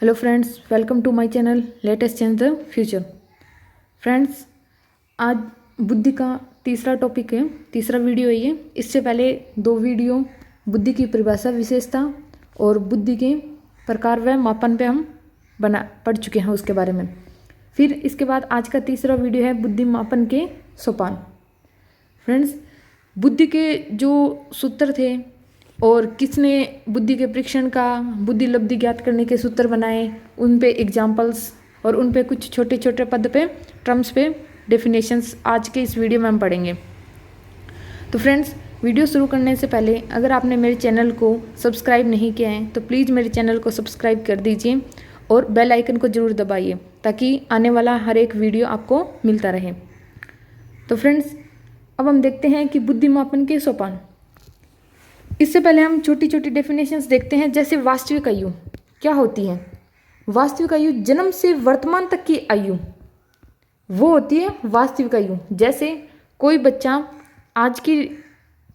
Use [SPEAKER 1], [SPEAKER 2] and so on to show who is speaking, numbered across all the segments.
[SPEAKER 1] Hello friends, welcome to my channel latest change the future. Friends, आज बुद्धि का तीसरा टॉपिक है, तीसरा वीडियो है ये। इससे पहले दो वीडियो बुद्धि की परिभाषा, विशेषता और बुद्धि के प्रकार व मापन पे हम पढ़ चुके हैं उसके बारे में। फिर इसके बाद आज का तीसरा वीडियो है बुद्धि मापन के सोपान। फ्रेंड्स, बुद्धि के जो सूत्र थे और किसने बुद्धि के परीक्षण का बुद्धि लब्धि ज्ञात करने के सूत्र बनाए, उन पे एग्जाम्पल्स और उन पे कुछ छोटे छोटे पद पे, टर्म्स पे डेफिनेशंस आज के इस वीडियो में हम पढ़ेंगे। तो फ्रेंड्स, वीडियो शुरू करने से पहले अगर आपने मेरे चैनल को सब्सक्राइब नहीं किया है तो प्लीज़ मेरे चैनल को सब्सक्राइब कर दीजिए और बेल आइकन को ज़रूर दबाइए ताकि आने वाला हर एक वीडियो आपको मिलता रहे। तो फ्रेंड्स, अब हम देखते हैं कि बुद्धि मापन के सोपान। इससे पहले हम छोटी छोटी डेफिनेशंस देखते हैं। जैसे वास्तविक आयु क्या होती है? वास्तविक आयु जन्म से वर्तमान तक की आयु, वो होती है वास्तविक आयु। जैसे कोई बच्चा आज की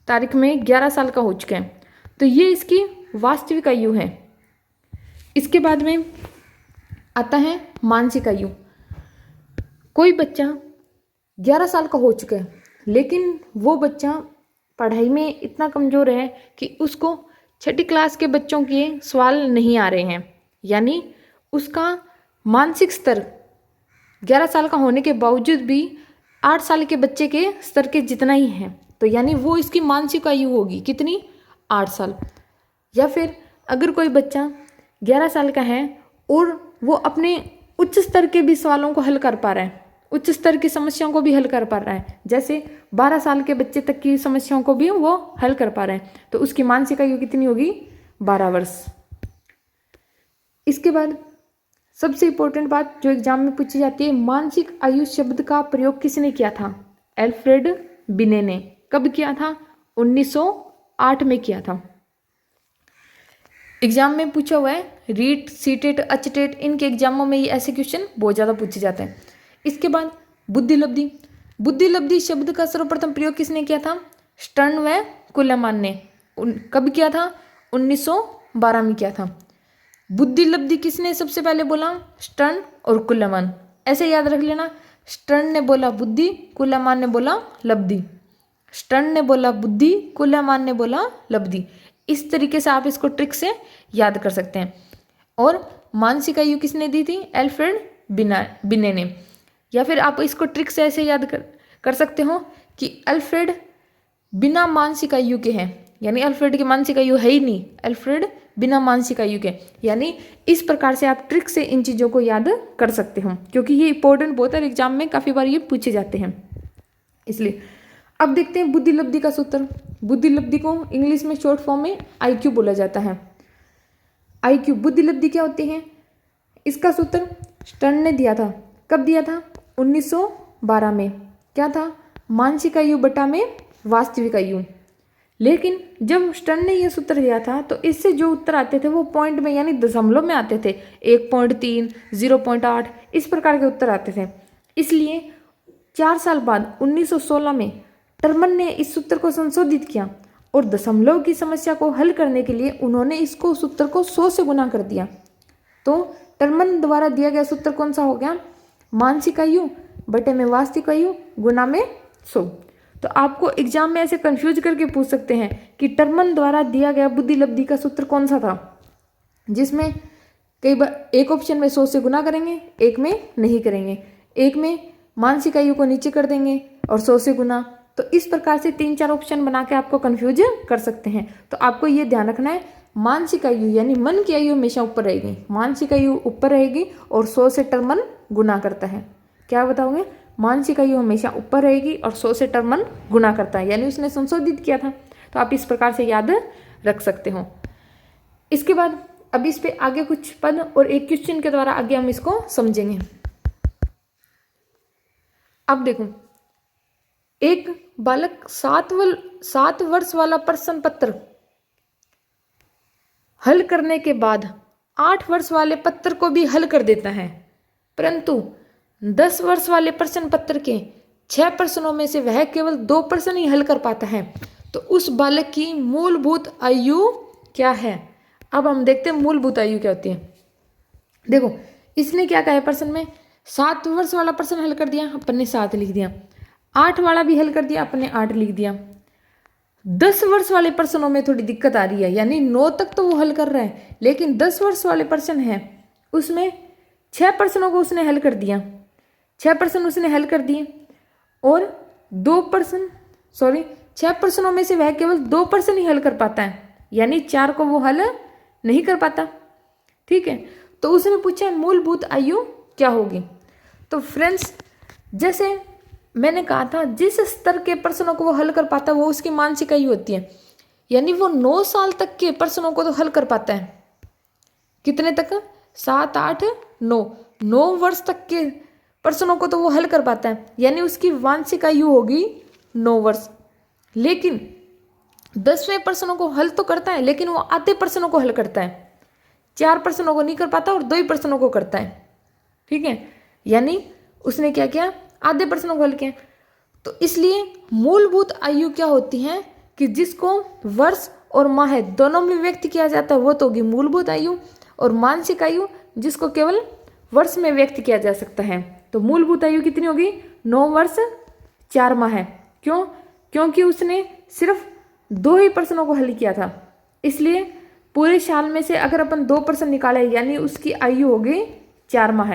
[SPEAKER 1] तारीख में 11 साल का हो चुका है तो ये इसकी वास्तविक आयु है। इसके बाद में आता है मानसिक आयु। कोई बच्चा 11 साल का हो चुका है लेकिन वो बच्चा पढ़ाई में इतना कमज़ोर है कि उसको छठी क्लास के बच्चों के सवाल नहीं आ रहे हैं, यानी उसका मानसिक स्तर 11 साल का होने के बावजूद भी 8 साल के बच्चे के स्तर के जितना ही है। तो यानी वो इसकी मानसिक आयु होगी कितनी? 8 साल। या फिर अगर कोई बच्चा 11 साल का है और वो अपने उच्च स्तर के भी सवालों को हल कर पा रहा है, उच्च स्तर की समस्याओं को भी हल कर पा रहा है, जैसे 12 साल के बच्चे तक की समस्याओं को भी वो हल कर पा रहे हैं, तो उसकी मानसिक आयु कितनी होगी? 12 वर्ष। इसके बाद सबसे इंपॉर्टेंट बात जो एग्जाम में पूछी जाती है, मानसिक आयु शब्द का प्रयोग किसने किया था? एल्फ्रेड बिने ने। कब किया था? 1908 में किया था। एग्जाम में पूछा हुआ है, रीट, सीटेट, अचटेट, इनके एग्जामों में ये ऐसे क्वेश्चन बहुत ज़्यादा पूछे जाते हैं। इसके बाद बुद्धि लब्धि। बुद्धि लब्धि शब्द का सर्वप्रथम प्रयोग किसने किया था? स्टर्न व कुलेमान ने। कब किया था? 1912 में किया था। बुद्धि लब्धि किसने सबसे पहले बोला? स्टर्न और कुलेमान। ऐसे याद रख लेना, स्टर्न ने बोला बुद्धि, कुलेमान ने बोला लब्धि। स्टर्न ने बोला बुद्धि, कुलेमान ने बोला लब्धि। इस तरीके से आप इसको ट्रिक से याद कर सकते हैं। और मानसिक आयु किसने दी थी? एल्फ्रेड बिने ने। या फिर आप इसको ट्रिक से ऐसे याद कर सकते हो कि अल्फ्रेड बिना मानसिक आयु के हैं, यानी अल्फ्रेड की मानसिक आयु है ही नहीं, अल्फ्रेड बिना मानसिक आयु के। यानी इस प्रकार से आप ट्रिक से इन चीज़ों को याद कर सकते हो, क्योंकि ये इंपॉर्टेंट बहुत है, एग्जाम में काफ़ी बार ये पूछे जाते हैं इसलिए। अब देखते हैं बुद्धि लब्धि का सूत्र। बुद्धि लब्धि को इंग्लिश में शॉर्ट फॉर्म में IQ बोला जाता है। IQ बुद्धि लब्धि क्या होती है? इसका सूत्र स्टर्न ने दिया था। कब दिया था? 1912 में। क्या था? मानसिक आयु बटा में वास्तविक आयु। लेकिन जब स्टर्न ने यह सूत्र दिया था तो इससे जो उत्तर आते थे वो पॉइंट में यानी दशमलव में आते थे। 1.3, 0.8 इस प्रकार के उत्तर आते थे। इसलिए 4 साल बाद 1916 में टर्मन ने इस सूत्र को संशोधित किया और दशमलव की समस्या को हल करने के लिए उन्होंने इसको सूत्र को 100 से गुना कर दिया। तो टर्मन द्वारा दिया गया सूत्र कौन सा हो गया? मानसिक आयु बटे में वास्तविक आयु गुना में 100। तो आपको एग्जाम में ऐसे कंफ्यूज करके पूछ सकते हैं कि टर्मन द्वारा दिया गया बुद्धि लब्धि का सूत्र कौन सा था, जिसमें कई बार एक ऑप्शन में 100 से गुना करेंगे, एक में नहीं करेंगे, एक में मानसिक आयु को नीचे कर देंगे और 100 से गुना। तो इस प्रकार से 3-4 ऑप्शन बना के आपको कंफ्यूज कर सकते हैं। तो आपको ये ध्यान रखना है, मानसिक आयु यानी मन की आयु हमेशा ऊपर रहेगी, मानसिक आयु ऊपर रहेगी और 100 से टर्मन गुना करता है। क्या बताओगे? मानसिक आयु हमेशा ऊपर रहेगी और 100 से टर्मन गुना करता है, यानी उसने संशोधित किया था। तो आप इस प्रकार से याद रख सकते हो। इसके बाद अब इस पे आगे कुछ पद और एक क्वेश्चन के द्वारा आगे हम इसको समझेंगे। अब देखो, एक बालक 7 वर्ष वाला प्रश्न पत्र हल करने के बाद 8 वर्ष वाले पत्र को भी हल कर देता है, परंतु 10 वर्ष वाले प्रश्न पत्र के 6 प्रश्नों में से वह केवल 2 प्रश्न ही हल कर पाता है, तो उस बालक की मूलभूत आयु क्या है? अब हम देखते हैं मूलभूत आयु क्या होती है। देखो इसने क्या कहा है प्रश्न में, 7 वर्ष वाला प्रश्न हल कर दिया, अपन ने 7 लिख दिया, 8 वाला भी हल कर दिया, अपन ने 8 लिख दिया। 10 वर्ष वाले प्रश्नों में थोड़ी दिक्कत आ रही है, यानी 9 तक तो वो हल कर रहा है, लेकिन 10 वर्ष वाले प्रश्न है उसमें 6 प्रश्नों को उसने हल कर दिया, 6 प्रश्न उसने हल कर दिए, और 6 प्रश्नों में से वह केवल 2 प्रश्न ही हल कर पाता है, यानी 4 को वो हल नहीं कर पाता। ठीक है, तो उसने पूछा मूलभूत आयु क्या होगी। तो फ्रेंड्स जैसे मैंने कहा था, जिस स्तर के प्रश्नों को वो हल कर पाता है वो उसकी मानसिक आयु होती है, यानी वो 9 साल तक के प्रश्नों को तो हल कर पाता है। कितने तक? 7, 8, 9 वर्ष तक के प्रश्नों को तो वो हल कर पाता है, यानी उसकी मानसिक आयु होगी 9 वर्ष। लेकिन 10वें प्रश्नों को हल तो करता है, लेकिन वो आधे प्रश्नों को हल करता है, 4 प्रश्नों को नहीं कर पाता और 2 ही प्रश्नों को करता है। ठीक है, यानी उसने क्या किया, आधे प्रश्नों को हल किया। तो इसलिए मूलभूत आयु क्या होती है कि जिसको वर्ष और माह दोनों में व्यक्त किया जाता है वो तो होगी मूलभूत आयु, और मानसिक आयु जिसको केवल वर्ष में व्यक्त किया जा सकता है। तो मूलभूत आयु कितनी होगी? 9 वर्ष 4 माह। क्यों? क्योंकि उसने सिर्फ 2 ही प्रश्नों को हल किया था, इसलिए पूरे साल में से अगर अपन 2 प्रश्न निकाले यानी उसकी आयु होगी 4 माह।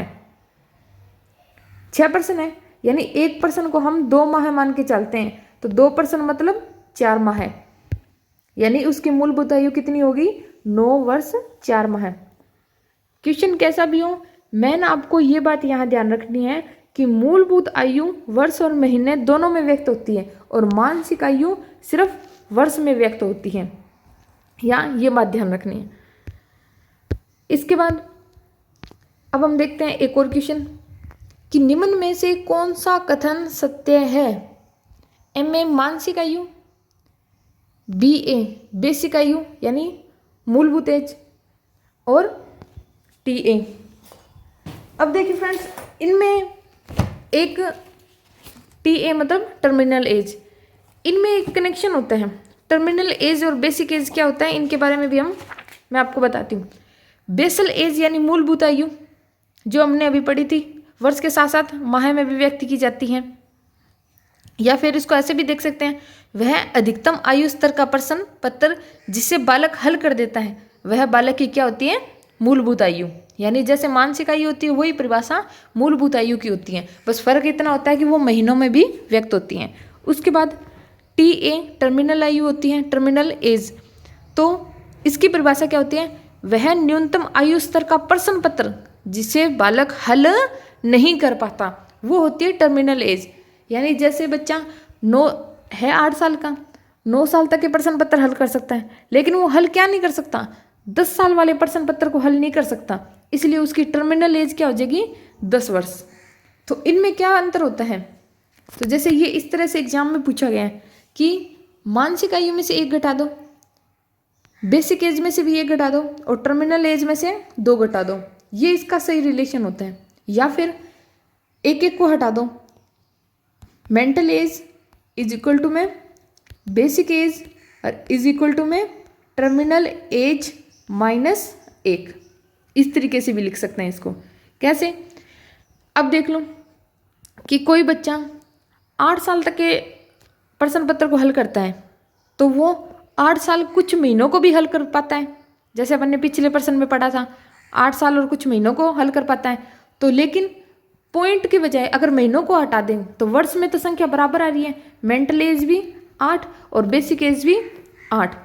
[SPEAKER 1] 6 प्रश्न है, यानी 1 प्रश्न को हम 2 माह मान के चलते हैं, तो 2 प्रश्न मतलब 4 माह, यानी उसकी मूलभूत आयु कितनी होगी? 9 वर्ष 4 माह। क्वेश्चन कैसा भी हो, मैंने आपको ये बात यहाँ ध्यान रखनी है कि मूलभूत आयु वर्ष और महीने दोनों में व्यक्त होती है, और मानसिक आयु सिर्फ वर्ष में व्यक्त होती है, यहाँ ये बात ध्यान रखनी है। इसके बाद अब हम देखते हैं एक और क्वेश्चन कि निम्न में से कौन सा कथन सत्य है? MA मानसिक आयु, BA बेसिक आयु यानी मूलभूत एज, और TA। अब देखिए फ्रेंड्स, इनमें एक TA मतलब टर्मिनल एज, इनमें एक कनेक्शन होता है। टर्मिनल एज और बेसिक एज क्या होता है, इनके बारे में भी मैं आपको बताती हूँ। बेसल एज यानी मूलभूत आयु जो हमने अभी पढ़ी थी, वर्ष के साथ साथ माह में भी व्यक्त की जाती है, या फिर इसको ऐसे भी देख सकते हैं, वह अधिकतम आयु स्तर का प्रश्न पत्र जिसे बालक हल कर देता है वह बालक की क्या होती है? मूलभूत आयु। यानी जैसे मानसिक आयु होती है वही परिभाषा मूलभूत आयु की होती है, बस फर्क इतना होता है कि वो महीनों में भी व्यक्त होती हैं। उसके बाद TA टर्मिनल आयु होती है, टर्मिनल एज। तो इसकी परिभाषा क्या होती है? वह न्यूनतम आयु स्तर का प्रश्न पत्र जिसे बालक हल नहीं कर पाता वो होती है टर्मिनल एज। यानी जैसे बच्चा 8 साल का, 9 साल तक के प्रश्न पत्र हल कर सकता है, लेकिन वो हल क्या नहीं कर सकता? 10 साल वाले प्रश्न पत्र को हल नहीं कर सकता, इसलिए उसकी टर्मिनल एज क्या हो जाएगी? 10 वर्ष। तो इनमें क्या अंतर होता है? तो जैसे ये इस तरह से एग्जाम में पूछा गया है कि मानसिक आयु में से 1 घटा दो, बेसिक एज में से भी 1 घटा दो, और टर्मिनल एज में से 2 घटा दो, ये इसका सही रिलेशन होता है। या फिर एक को हटा दो, mental age is equal to में basic age is equal to में टर्मिनल एज -1। इस तरीके से भी लिख सकते हैं इसको। कैसे? अब देख लो कि कोई बच्चा 8 साल तक के प्रश्न पत्र को हल करता है, तो वो 8 साल कुछ महीनों को भी हल कर पाता है, जैसे अपन ने पिछले प्रश्न में पढ़ा था 8 साल और कुछ महीनों को हल कर पाता है। तो लेकिन पॉइंट के बजाय अगर महीनों को हटा दें तो वर्ष में तो संख्या बराबर आ रही है, मेंटल एज भी 8 और बेसिक एज भी 8,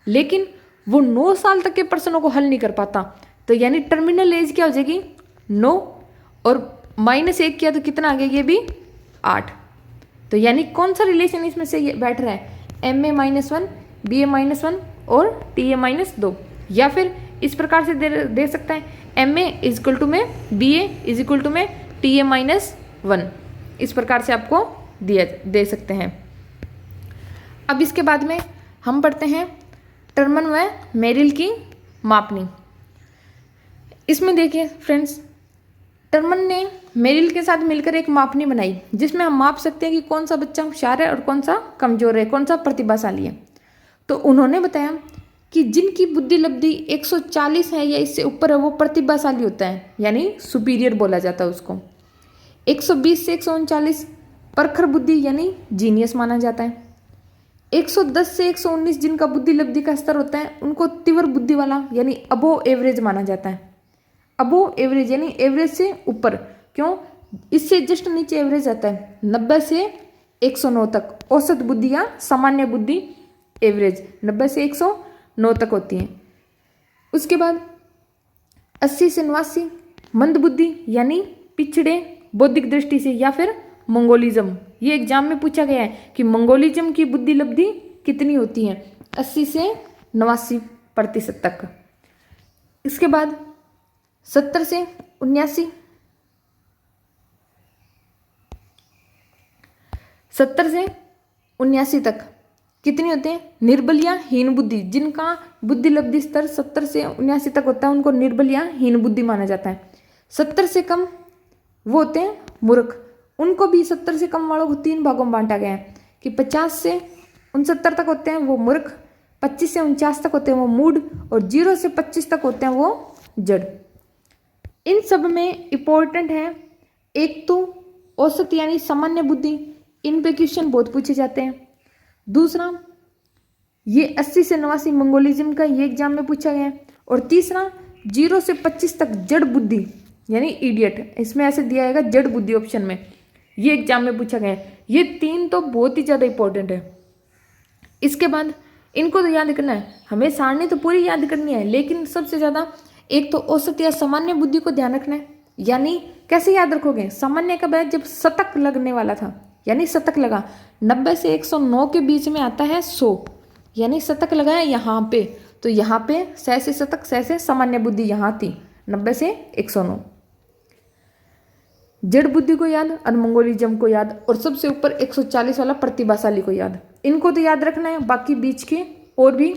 [SPEAKER 1] लेकिन वो 9 साल तक के प्रश्नों को हल नहीं कर पाता। तो यानी टर्मिनल एज क्या हो जाएगी? 9, और -1 किया तो कितना आ गया? ये भी 8। तो यानी कौन सा रिलेशन इसमें से ये बैठ रहा है? MA -1, BA -1 और TA -2। या फिर इस प्रकार से दे सकता है, MA इज इक्वल टू में BA इज इक्वल टू में TA -1। इस प्रकार से आपको दे सकते हैं। अब इसके बाद में हम पढ़ते हैं टर्मन व मेरिल की मापनी। इसमें देखिए फ्रेंड्स, टर्मन ने मेरिल के साथ मिलकर एक मापनी बनाई जिसमें हम माप सकते हैं कि कौन सा बच्चा होशियार है और कौन सा कमजोर है, कौन सा प्रतिभाशाली है। तो उन्होंने बताया कि जिनकी बुद्धि लब्धि 140 है या इससे ऊपर है वो प्रतिभाशाली होता है, यानी सुपीरियर बोला जाता है उसको। 120 से 139 प्रखर बुद्धि यानी जीनियस माना जाता है। 110 से 119 जिनका बुद्धि लब्धि का स्तर होता है उनको तीव्र बुद्धि वाला यानी अबोव एवरेज माना जाता है। अबोव एवरेज यानी एवरेज से ऊपर, क्यों, इससे जस्ट नीचे एवरेज आता है। 90 से 109 तक औसत बुद्धि या सामान्य बुद्धि एवरेज 90 से 109 तक होती है। उसके बाद 80 से 89 मंद बुद्धि यानी पिछड़े बौद्धिक दृष्टि से या फिर मंगोलिज्म। ये एग्जाम में पूछा गया है कि मंगोलिज्म की बुद्धि लब्धि कितनी होती है, 80 से 89% तक। इसके बाद 70 से 79 70 से 79 तक कितनी होते हैं, निर्बल या हीन बुद्धि। जिनका बुद्धि लब्धि स्तर 70 से 79 तक होता है उनको निर्बल या हीन बुद्धि माना जाता है। 70 से कम वो होते हैं मूर्ख। उनको भी 70 से कम वालों को 3 भागों में बांटा गया है कि 50 से 69 तक होते हैं वो मूर्ख, 25 से 49 तक होते हैं वो मूढ़, और 0 से 25 तक होते हैं वो जड़। इन सब में इम्पोर्टेंट है एक तो औसत यानी सामान्य बुद्धि, इन पे क्वेश्चन बहुत पूछे जाते हैं। दूसरा ये 80 से 89 मंगोलिज्म का ये एग्जाम में पूछा गया है। और तीसरा 0 से 25 तक जड़ बुद्धि यानी इडियट, इसमें ऐसे दिया जाएगा जड़ बुद्धि ऑप्शन में, ये एग्जाम में पूछा गया है। ये 3 तो बहुत ही ज़्यादा इंपॉर्टेंट है। इसके बाद इनको तो याद करना है, हमें सारणी तो पूरी याद करनी है, लेकिन सबसे ज़्यादा एक तो औसत या सामान्य बुद्धि को ध्यान रखना है। यानी कैसे याद रखोगे, सामान्य का बैच जब शतक लगने वाला था, यानी शतक लगा 90 से 109 के बीच में आता है 100, यानी शतक लगा है यहाँ पे, तो यहाँ पे 100 से शतक, 100 से सामान्य बुद्धि यहाँ थी, 90 से 109। जड़ बुद्धि को याद, अनमंगोलिज्म को याद, और सबसे ऊपर 140 वाला प्रतिभाशाली को याद। इनको तो याद रखना है, बाकी बीच के और भी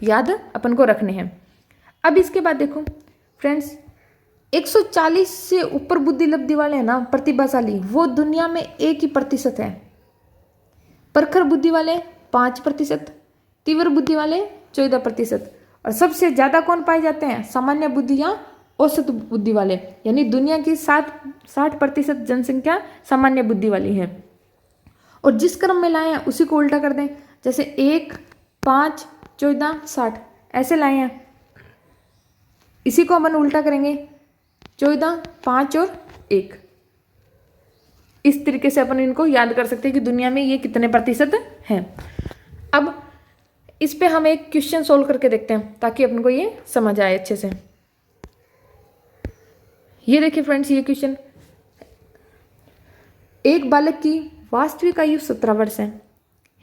[SPEAKER 1] याद अपन को रखने हैं। अब इसके बाद देखो फ्रेंड्स, 140 से ऊपर बुद्धि लब्धि वाले हैं ना प्रतिभाशाली, वो दुनिया में 1% है। प्रखर बुद्धि वाले 5%, तीव्र बुद्धि वाले 14%, और सबसे ज़्यादा कौन पाए जाते हैं, सामान्य बुद्धि या औसत बुद्धि वाले, यानी दुनिया की 60% जनसंख्या सामान्य बुद्धि वाली है। और जिस क्रम में लाए हैं उसी को उल्टा कर दें, जैसे 1, 5, 14, 60 ऐसे लाए हैं, इसी को अपन उल्टा करेंगे 14, 5 और 1। इस तरीके से अपन इनको याद कर सकते हैं कि दुनिया में ये कितने प्रतिशत हैं। अब इस पे हम एक क्वेश्चन सोल्व करके देखते हैं ताकि अपन को ये समझ आए अच्छे से। ये देखिए फ्रेंड्स, ये क्वेश्चन, एक बालक की वास्तविक आयु 17 वर्ष है,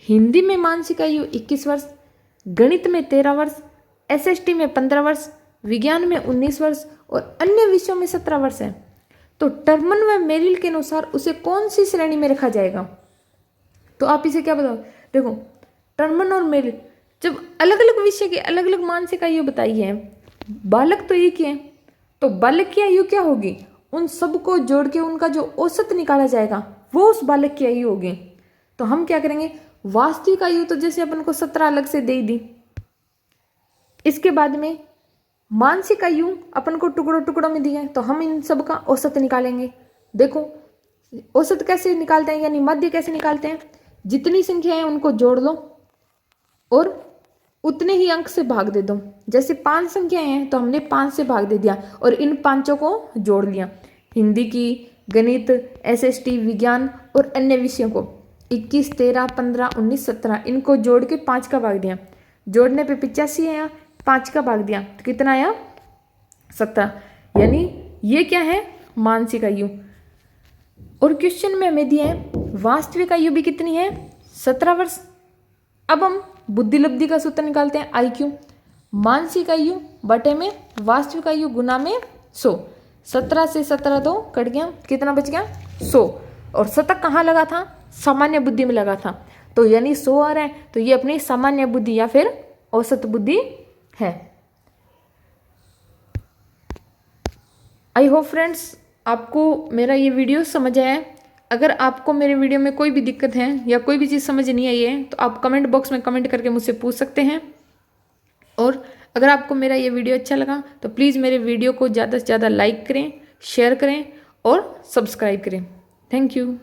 [SPEAKER 1] हिंदी में मानसिक आयु 21 वर्ष, गणित में 13 वर्ष, एसएसटी में 15 वर्ष, विज्ञान में 19 वर्ष और अन्य विषयों में 17 वर्ष है। तो टर्मन व मेरिल के अनुसार उसे कौन सी श्रेणी में रखा जाएगा। तो आप इसे क्या बताओ, देखो टर्मन और मेरिल जब अलग अलग विषय की अलग अलग मानसिक आयु बताई है, बालक तो एक ही है, तो बालक की आयु क्या होगी, उन सबको जोड़ के उनका जो औसत निकाला जाएगा वो उस बालक की आयु होगी। तो हम क्या करेंगे, वास्तविक आयु तो जैसे अपन को 17 अलग से दे दी, इसके बाद में मानसिक आयु अपन को टुकड़ों टुकड़ों में दी है, तो हम इन सब का औसत निकालेंगे। देखो औसत कैसे निकालते हैं, यानी मध्य कैसे निकालते हैं, जितनी संख्या है उनको जोड़ लो और उतने ही अंक से भाग दे दो। जैसे 5 संख्याएं हैं तो हमने 5 से भाग दे दिया और इन 5 को जोड़ लिया। हिंदी की, गणित, एसएसटी, विज्ञान और अन्य विषयों को 21, 13, 15, 19, 17 इनको जोड़ के 5 का भाग दिया। जोड़ने पे 85 आया, 5 का भाग दिया तो कितना आया, 17। यानी ये क्या है, मानसिक आयु। और क्वेश्चन में हमें दिया है वास्तविक आयु भी कितनी है, 17 वर्ष। अब हम बुद्धि लब्धि का सूत्र निकालते हैं, IQ, मानसिक आयु बटे में वास्तविक आयु गुना में 100। 17 से 17 तो कट गया, कितना बच गया, 100। और शतक कहाँ लगा था, सामान्य बुद्धि में लगा था, तो यानी 100 आ रहा है, तो ये अपनी सामान्य बुद्धि या फिर औसत बुद्धि है। आई होप फ्रेंड्स आपको मेरा ये वीडियो समझ आया है। अगर आपको मेरे वीडियो में कोई भी दिक्कत है या कोई भी चीज़ समझ नहीं आई है तो आप कमेंट बॉक्स में कमेंट करके मुझसे पूछ सकते हैं। और अगर आपको मेरा ये वीडियो अच्छा लगा तो प्लीज़ मेरे वीडियो को ज़्यादा से ज़्यादा लाइक करें, शेयर करें और सब्सक्राइब करें। Thank you.